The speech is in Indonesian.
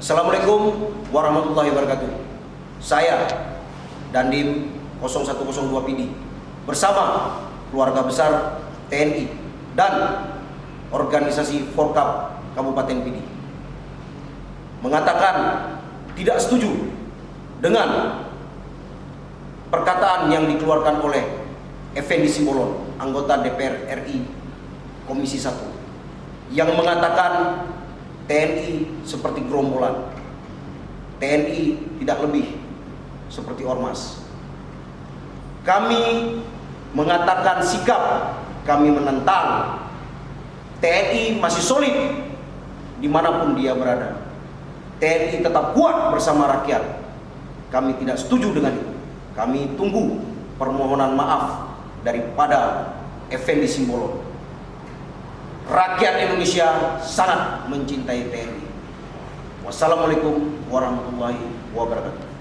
Assalamualaikum warahmatullahi wabarakatuh. Saya Dandim 0102 PD bersama keluarga besar TNI dan organisasi Forkap Kabupaten PD mengatakan tidak setuju dengan perkataan yang dikeluarkan oleh Effendi Simbolon, anggota DPR RI Komisi 1, yang mengatakan TNI seperti gerombolan, TNI tidak lebih seperti ormas. Kami mengatakan sikap kami menentang TNI masih solid dimanapun dia berada. TNI tetap kuat bersama rakyat. Kami tidak setuju dengan itu. Kami tunggu permohonan maaf daripada Effendi Simbolon. Rakyat Indonesia sangat mencintai TNI. Wassalamualaikum warahmatullahi wabarakatuh.